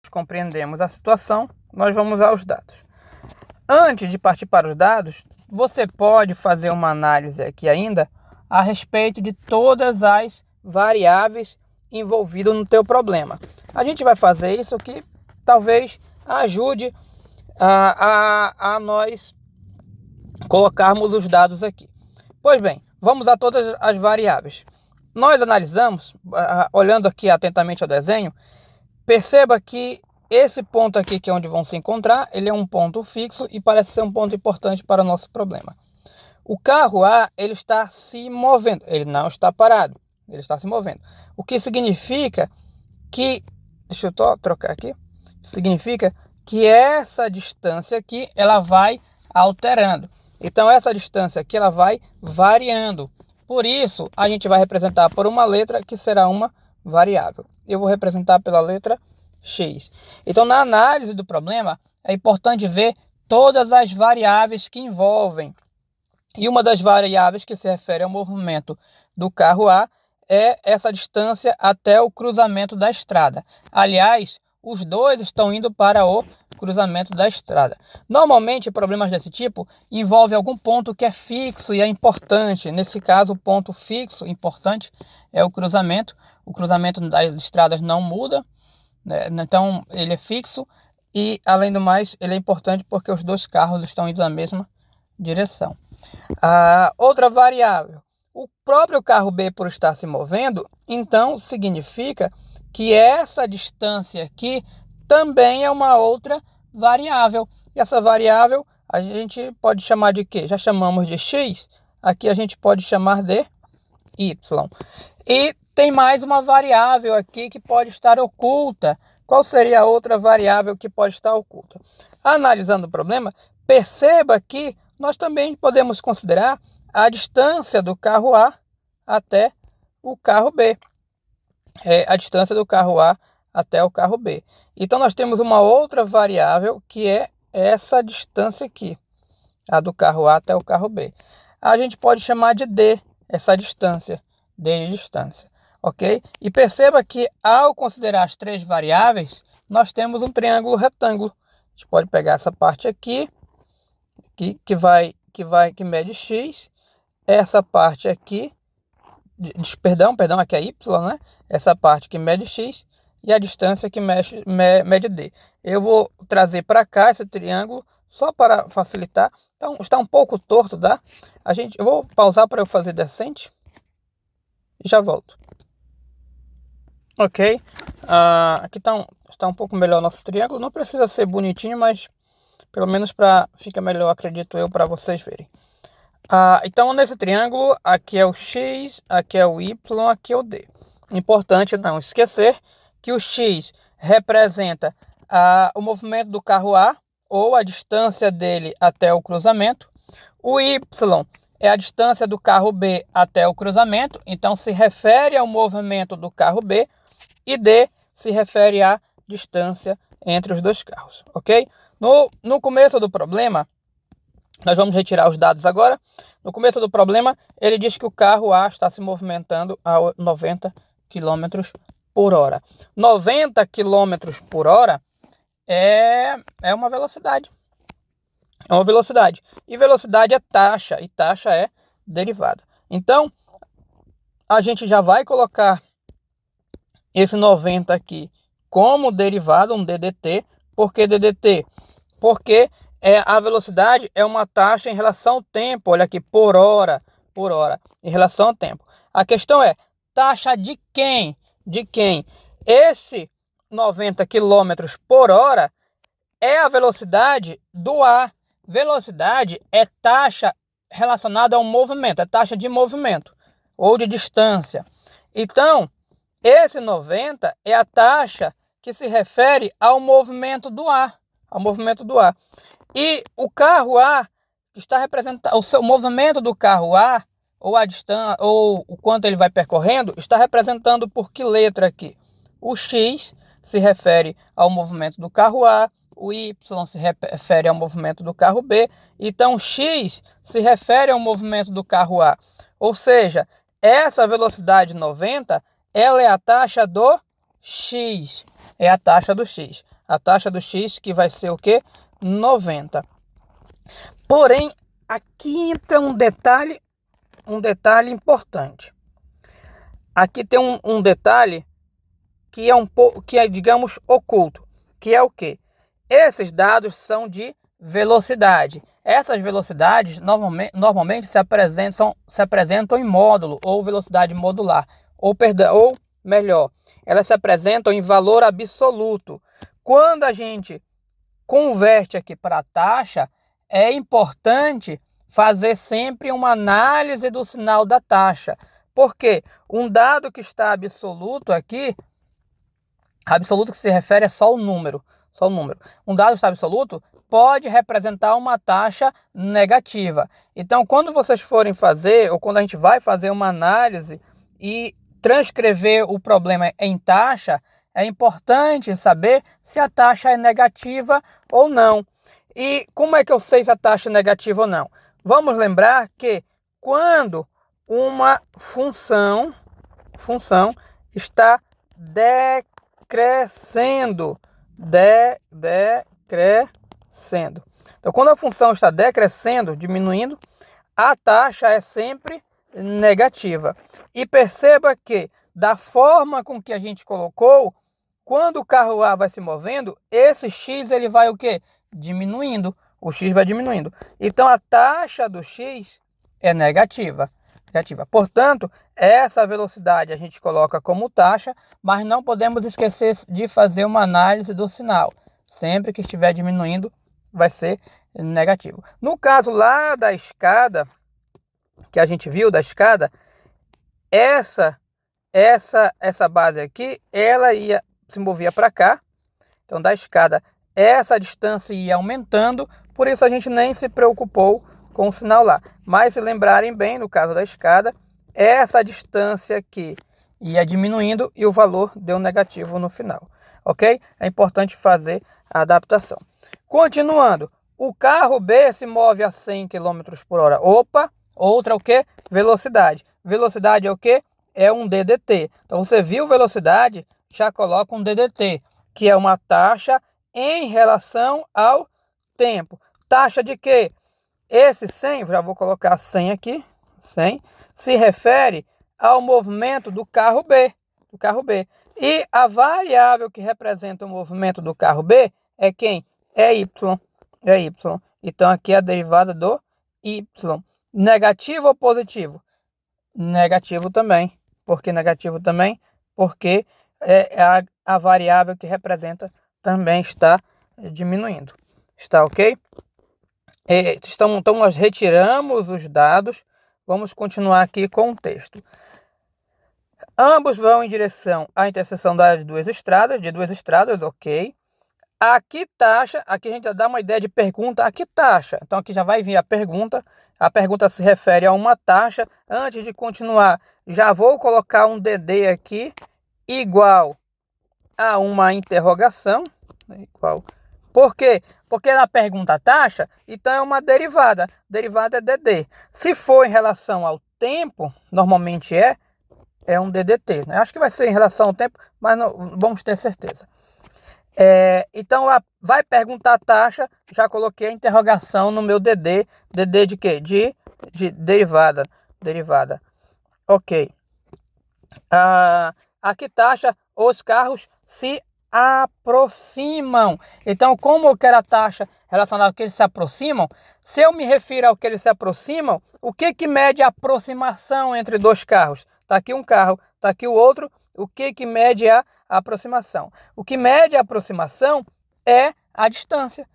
compreendemos a situação, nós vamos aos dados. Antes de partir para os dados, você pode fazer uma análise aqui ainda a respeito de todas as variáveis envolvidas no teu problema. A gente vai fazer isso que talvez ajude a nós colocarmos os dados aqui. Pois bem, vamos a todas as variáveis. Nós analisamos, olhando aqui atentamente ao desenho, perceba que esse ponto aqui, que é onde vão se encontrar, ele é um ponto fixo e parece ser um ponto importante para o nosso problema. O carro A, ele está se movendo, ele não está parado, ele está se movendo. O que significa que, deixa eu trocar aqui, significa que essa distância aqui, ela vai alterando. Então, essa distância aqui, ela vai variando. Por isso, a gente vai representar por uma letra que será uma variável. Eu vou representar pela letra X. Então, na análise do problema, é importante ver todas as variáveis que envolvem. E uma das variáveis que se refere ao movimento do carro A é essa distância até o cruzamento da estrada. Aliás, os dois estão indo para o cruzamento da estrada. Normalmente, problemas desse tipo envolvem algum ponto que é fixo e é importante. Nesse caso, o ponto fixo importante é o cruzamento. O cruzamento das estradas não muda, né? Então ele é fixo e, além do mais, ele é importante porque os dois carros estão indo na mesma direção. Outra variável, o próprio carro B, por estar se movendo, então significa que essa distância aqui também é uma outra variável. E essa variável a gente pode chamar de quê? Já chamamos de X, aqui a gente pode chamar de Y. E tem mais uma variável aqui que pode estar oculta. Qual seria a outra variável que pode estar oculta? Analisando o problema, perceba que nós também podemos considerar a distância do carro A até o carro B. A distância do carro A até o carro B. Então, nós temos uma outra variável que é essa distância aqui, a do carro A até o carro B. A gente pode chamar de D, essa distância, D de distância, ok? E perceba que, ao considerar as três variáveis, nós temos um triângulo retângulo. A gente pode pegar essa parte aqui, que mede X, essa parte aqui, perdão, aqui é Y, né? Essa parte que mede X e a distância que mede D. Eu vou trazer para cá esse triângulo só para facilitar. Então, está um pouco torto, tá? Eu vou pausar para eu fazer decente e já volto. Ok, aqui está um pouco melhor nosso triângulo. Não precisa ser bonitinho, mas pelo menos fica melhor, acredito eu, para vocês verem. Então, nesse triângulo, aqui é o X, aqui é o Y, aqui é o D. Importante não esquecer que o X representa o movimento do carro A, ou a distância dele até o cruzamento. O Y é a distância do carro B até o cruzamento, então se refere ao movimento do carro B. E D se refere à distância entre os dois carros, ok? No começo do problema, nós vamos retirar os dados agora. No começo do problema, ele diz que o carro A está se movimentando a 90 km por hora. 90 km por hora é uma velocidade. É uma velocidade. E velocidade é taxa, e taxa é derivada. Então, a gente já vai colocar esse 90 aqui como derivada, um DDT. Por que DDT? Porque a velocidade é uma taxa em relação ao tempo. Olha aqui, por hora, em relação ao tempo. A questão é, taxa de quem? De quem? Esse 90 km por hora é a velocidade do A. Velocidade é taxa relacionada ao movimento, é taxa de movimento ou de distância. Então, esse 90 é a taxa que se refere ao movimento do A, E o carro A está representando, o movimento do carro A, ou a distância, ou o quanto ele vai percorrendo, está representando por que letra aqui? O X se refere ao movimento do carro A, o Y se refere ao movimento do carro B, então X se refere ao movimento do carro A. Ou seja, essa velocidade 90, ela é a taxa do X. É a taxa do X. A taxa do x que vai ser o quê? 90. Porém, aqui entra um detalhe importante. Aqui tem um detalhe que é, digamos, oculto, que é o quê? Esses dados são de velocidade. Essas velocidades normalmente se apresentam em módulo ou velocidade modular, ou melhor, elas se apresentam em valor absoluto. Quando a gente converte aqui para a taxa, é importante fazer sempre uma análise do sinal da taxa. Porque um dado que está absoluto aqui, absoluto que se refere é só o número. Um dado que está absoluto pode representar uma taxa negativa. Então, quando vocês forem fazer, ou quando a gente vai fazer uma análise e transcrever o problema em taxa, é importante saber se a taxa é negativa ou não. E como é que eu sei se a taxa é negativa ou não? Vamos lembrar que quando uma função está decrescendo. Então, quando a função está decrescendo, diminuindo, a taxa é sempre negativa. E perceba que, da forma com que a gente colocou, quando o carro A vai se movendo, esse x ele vai o quê? Diminuindo. O x vai diminuindo. Então, a taxa do x é negativa. Portanto, essa velocidade a gente coloca como taxa, mas não podemos esquecer de fazer uma análise do sinal. Sempre que estiver diminuindo, vai ser negativo. No caso lá da escada, que a gente viu da escada, essa base aqui, ela se movia para cá. Então, da escada, essa distância ia aumentando, por isso a gente nem se preocupou com o sinal lá. Mas se lembrarem bem, no caso da escada, essa distância aqui ia diminuindo e o valor deu negativo no final. Ok? É importante fazer a adaptação. Continuando, o carro B se move a 100 km por hora. Opa, outra o quê? Velocidade. Velocidade é o quê? É um DDT. Então, você viu velocidade, já coloca um DDT, que é uma taxa em relação ao tempo. Taxa de quê? Esse 100, já vou colocar 100 aqui, 100, se refere ao movimento do carro B. E a variável que representa o movimento do carro B é quem? É y. Então, aqui é a derivada do y. Negativo ou positivo? Negativo também. Por que negativo também? Porque a variável que representa também está diminuindo. Está ok? Então, nós retiramos os dados. Vamos continuar aqui com o texto. Ambos vão em direção à interseção de duas estradas, ok. A que taxa, aqui a gente já dá uma ideia de pergunta, a que taxa? Então aqui já vai vir a pergunta se refere a uma taxa. Antes de continuar, já vou colocar um DD aqui, igual a uma interrogação, igual. Por quê? Porque na pergunta taxa, então é uma derivada. Derivada é DD. Se for em relação ao tempo, normalmente é um DDT. Né? Acho que vai ser em relação ao tempo, mas não vamos ter certeza. Então lá vai perguntar a taxa, já coloquei a interrogação no meu DD. DD de quê? De derivada. Ok. A que taxa os carros se aproximam? Então, como eu quero a taxa relacionada ao que eles se aproximam, se eu me refiro ao que eles se aproximam, o que mede a aproximação entre dois carros? Está aqui um carro, está aqui o outro. O que mede a aproximação? O que mede a aproximação é a distância.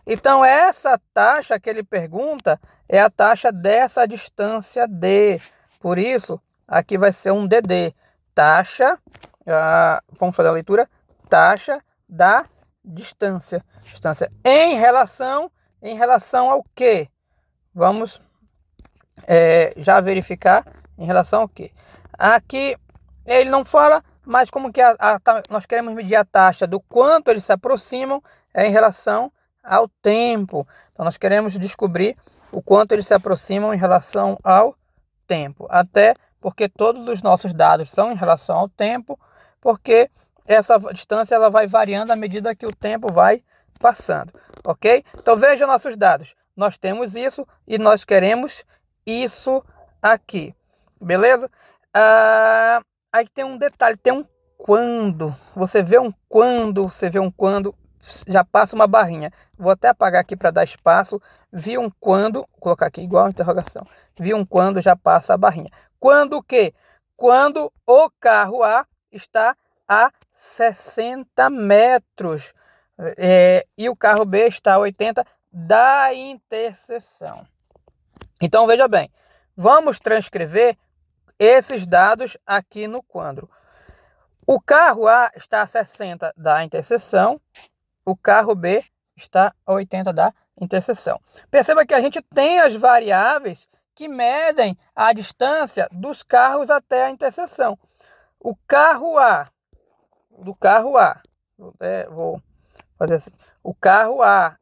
Então, essa taxa que ele pergunta é a taxa dessa distância D. Por isso, aqui vai ser um DD. Taxa, vamos fazer a leitura, taxa da distância. Em relação ao quê? Vamos já verificar em relação ao quê. Aqui ele não fala, mas como que nós queremos medir a taxa do quanto eles se aproximam em relação ao tempo. Então nós queremos descobrir o quanto eles se aproximam em relação ao tempo. Até porque todos os nossos dados são em relação ao tempo, porque essa distância ela vai variando à medida que o tempo vai passando, ok? Então veja nossos dados. Nós temos isso e nós queremos isso aqui, beleza? Aí tem um detalhe, tem um quando. Você vê um quando, já passa uma barrinha. Vou até apagar aqui para dar espaço. Vi um quando, vou colocar aqui igual interrogação. Vi um quando, já passa a barrinha. Quando o quê? Quando o carro A está a 60 metros e o carro B está a 80 da interseção. Então veja bem, vamos transcrever esses dados aqui no quadro. O carro A está a 60 da interseção, o carro B está a 80 da interseção. Perceba que a gente tem as variáveis que medem a distância dos carros até a interseção. O carro A, vou fazer assim, o carro A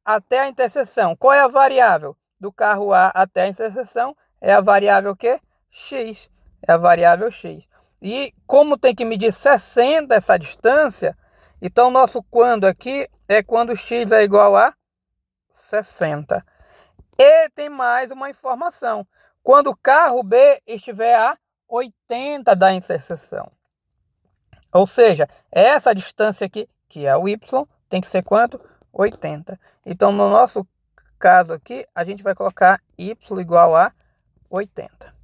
até a interseção. Qual é a variável do carro A até a interseção? É a variável que? X. É a variável X. E como tem que medir 60 essa distância, então nosso quando aqui é quando X é igual a 60. E tem mais uma informação. Quando o carro B estiver a 80 da interseção. Ou seja, essa distância aqui, que é o Y, tem que ser quanto? 80. Então, no nosso caso aqui, a gente vai colocar Y igual a 80.